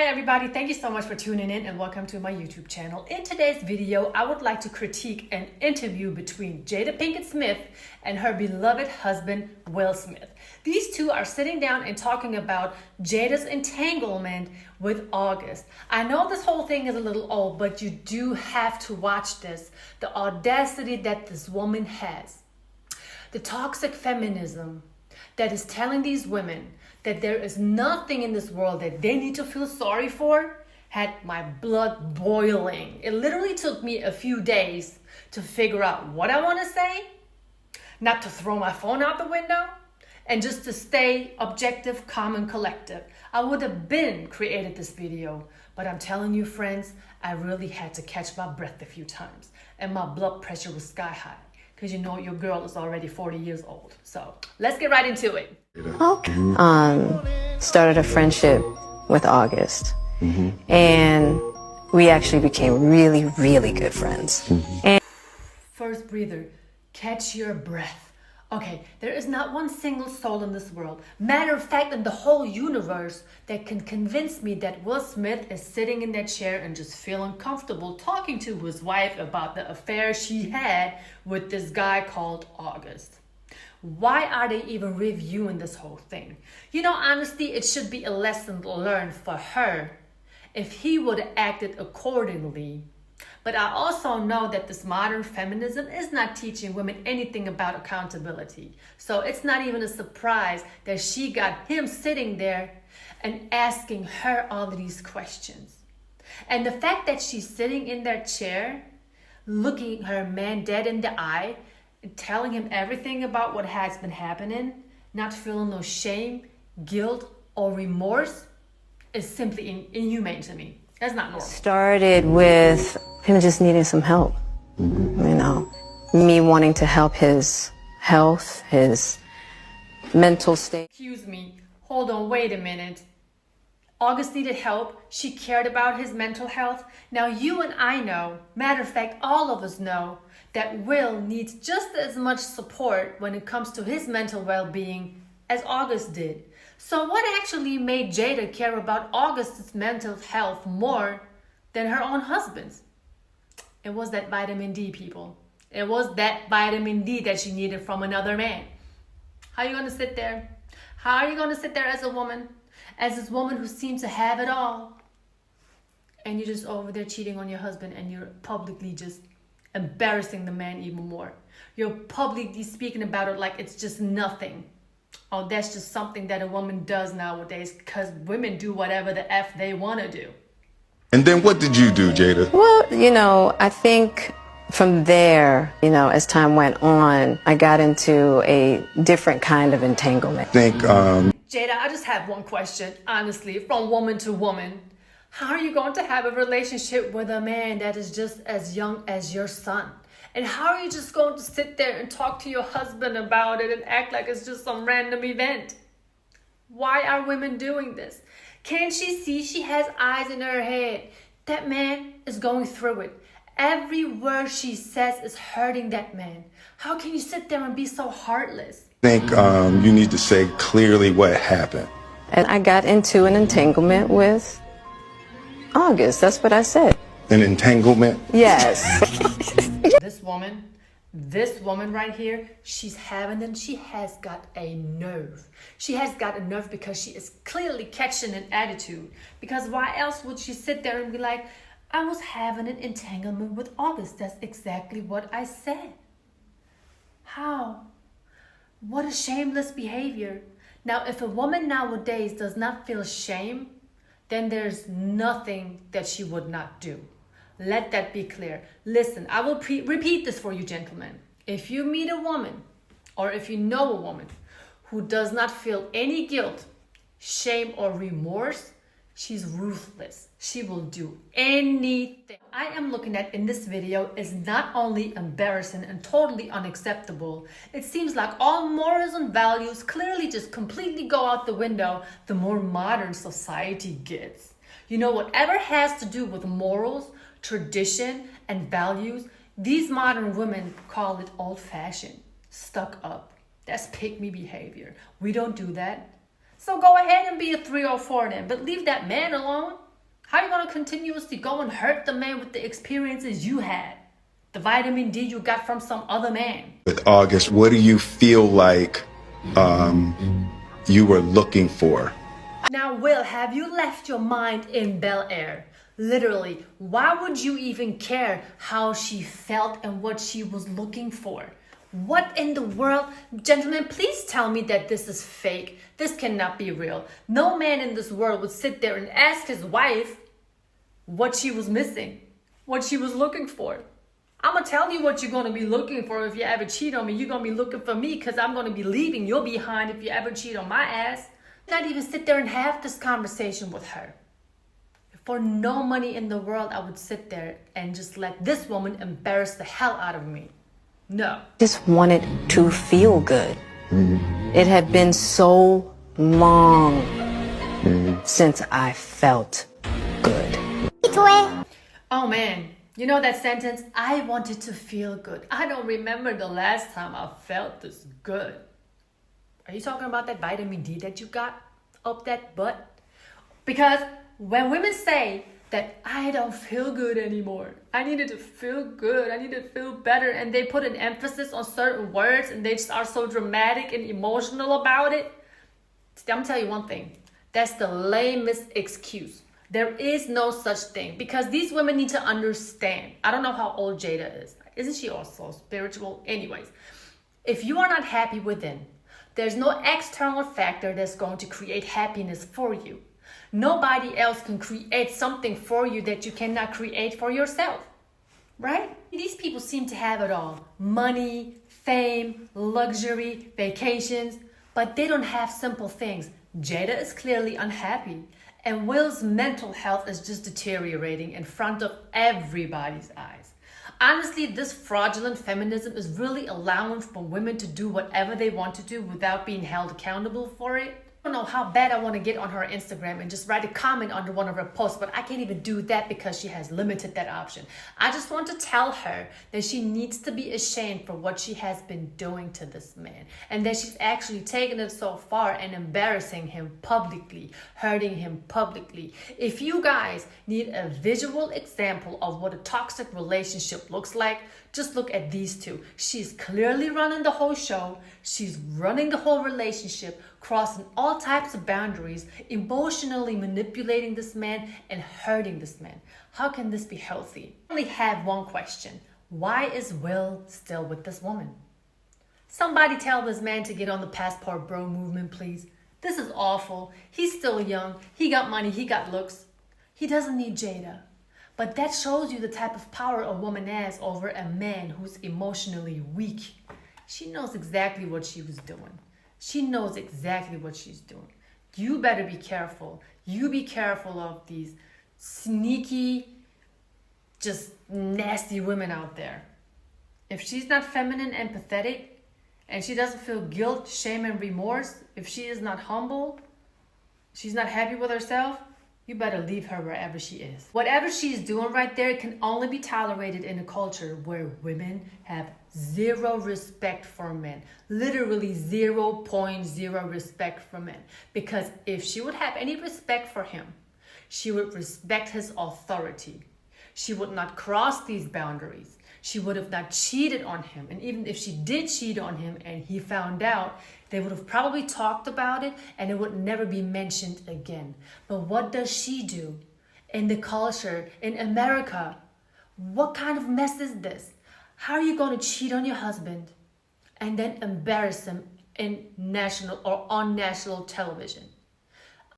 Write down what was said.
everybody, thank you so much for tuning in and welcome to my YouTube channel. In today's video, I would like to critique an interview between Jada Pinkett Smith and her beloved husband, Will Smith. These two are sitting down and talking about Jada's entanglement with August. I know this whole thing is a little old, but you do have to watch this. The audacity that this woman has. The toxic feminism that is telling these women that there is nothing in this world that they need to feel sorry for had my blood boiling. It literally took me a few days to figure out what I want to say, not to throw my phone out the window, and just to stay objective, calm, and collective. I would have been created this video, but I'm telling you, friends, I really had to catch my breath a few times, and my blood pressure was sky high. Because you know your girl is already 40 years old. So let's get right into it. Started a friendship with August. And we actually became really, really good friends. And first breather, catch your breath. Okay, there is not one single soul in this world, matter of fact in the whole universe, that can convince me that Will Smith is sitting in that chair and just feeling comfortable talking to his wife about the affair she had with this guy called August. Why are they even reviewing this whole thing? You know, honestly, it should be a lesson learned for her if he would have acted accordingly. But I also know that this modern feminism is not teaching women anything about accountability. So it's not even a surprise that she got him sitting there and asking her all of these questions. And the fact that she's sitting in that chair, looking her man dead in the eye, and telling him everything about what has been happening, not feeling no shame, guilt, or remorse, is simply inhumane to me. That's not normal. Started with him just needing some help. You know, me wanting to help his health, his mental state. Excuse me, hold on, wait a minute. August needed help. She cared about his mental health. Now you and I know, matter of fact, all of us know, that Will needs just as much support when it comes to his mental well-being as August did. So what actually made Jada care about August's mental health more than her own husband's? It was that vitamin D, people. It was that vitamin D that she needed from another man. How are you going to sit there? How are you going to sit there as a woman? As this woman who seems to have it all. And you're just over there cheating on your husband and you're publicly just embarrassing the man even more. You're publicly speaking about it like it's just nothing. Oh, that's just something that a woman does nowadays because women do whatever the F they want to do. And then what did you do, Jada? Well, you know, I think from there, you know, as time went on, I got into a different kind of entanglement. Jada, I just have one question, honestly, from woman to woman. How are you going to have a relationship with a man that is just as young as your son? And how are you just going to sit there and talk to your husband about it and act like it's just some random event? Why are women doing this? Can't she see she has eyes in her head? That man is going through it. Every word she says is hurting that man. How can you sit there and be so heartless? I think you need to say clearly what happened. And I got into an entanglement with August. That's what I said. An entanglement? Yes. This woman right here, she has got a nerve. She has got a nerve because she is clearly catching an attitude. Because why else would she sit there and be like, I was having an entanglement with August. That's exactly what I said. How? What a shameless behavior. Now, if a woman nowadays does not feel shame, then there's nothing that she would not do. Let that be clear. Listen, I will repeat this for you, gentlemen. If you meet a woman, or if you know a woman who does not feel any guilt, shame, or remorse, she's ruthless. She will do anything. I am looking at in this video is not only embarrassing and totally unacceptable. It seems like all morals and values clearly just completely go out the window the more modern society gets. You know, whatever has to do with morals, tradition, and values, these modern women call it old-fashioned, stuck up. That's pick-me behavior. We don't do that. So go ahead and be a 3 or 4 then, but leave that man alone. How are you going to continuously go and hurt the man with the experiences you had? The vitamin D you got from some other man. With August, what do you feel like you were looking for? Now, Will, have you left your mind in Bel Air? Literally, why would you even care how she felt and what she was looking for? What in the world? Gentlemen, please tell me that this is fake. This cannot be real. No man in this world would sit there and ask his wife what she was missing, what she was looking for. I'm going to tell you what you're going to be looking for if you ever cheat on me. You're going to be looking for me because I'm going to be leaving your behind if you ever cheat on my ass. Not even sit there and have this conversation with her. For no money in the world, I would sit there and just let this woman embarrass the hell out of me. No. Just wanted to feel good. It had been so long since I felt good. Oh man, you know that sentence, I wanted to feel good. I don't remember the last time I felt this good. Are you talking about that vitamin D that you got up that butt? Because when women say that I don't feel good anymore, I needed to feel good, I need to feel better, and they put an emphasis on certain words and they just are so dramatic and emotional about it, I'm gonna tell you one thing, that's the lamest excuse. There is no such thing because these women need to understand. I don't know how old Jada is. Isn't she also spiritual? Anyways, if you are not happy within, there's no external factor that's going to create happiness for you. Nobody else can create something for you that you cannot create for yourself, right? These people seem to have it all. Money, fame, luxury, vacations, but they don't have simple things. Jada is clearly unhappy, and Will's mental health is just deteriorating in front of everybody's eyes. Honestly, this fraudulent feminism is really allowing for women to do whatever they want to do without being held accountable for it. I don't know how bad I want to get on her Instagram and just write a comment under one of her posts, but I can't even do that because she has limited that option. I just want to tell her that she needs to be ashamed for what she has been doing to this man, and that she's actually taken it so far and embarrassing him publicly, hurting him publicly. If you guys need a visual example of what a toxic relationship looks like, just look at these two. She's clearly running the whole show. She's running the whole relationship, crossing all types of boundaries, emotionally manipulating this man and hurting this man. How can this be healthy? I only have one question. Why is Will still with this woman? Somebody tell this man to get on the passport bro movement, please. This is awful. He's still young. He got money. He got looks. He doesn't need Jada. But that shows you the type of power a woman has over a man who's emotionally weak. She knows exactly what she was doing. She knows exactly what she's doing. You better be careful. You be careful of these sneaky, just nasty women out there. If she's not feminine and pathetic, and she doesn't feel guilt, shame, and remorse, if she is not humble, she's not happy with herself, you better leave her wherever she is. Whatever she's doing right there can only be tolerated in a culture where women have zero respect for men. Literally 0.0 respect for men. Because if she would have any respect for him, she would respect his authority. She would not cross these boundaries. She would have not cheated on him. And even if she did cheat on him and he found out, they would have probably talked about it and it would never be mentioned again. But what does she do in the culture in America? What kind of mess is this? How are you going to cheat on your husband and then embarrass him in national or on national television?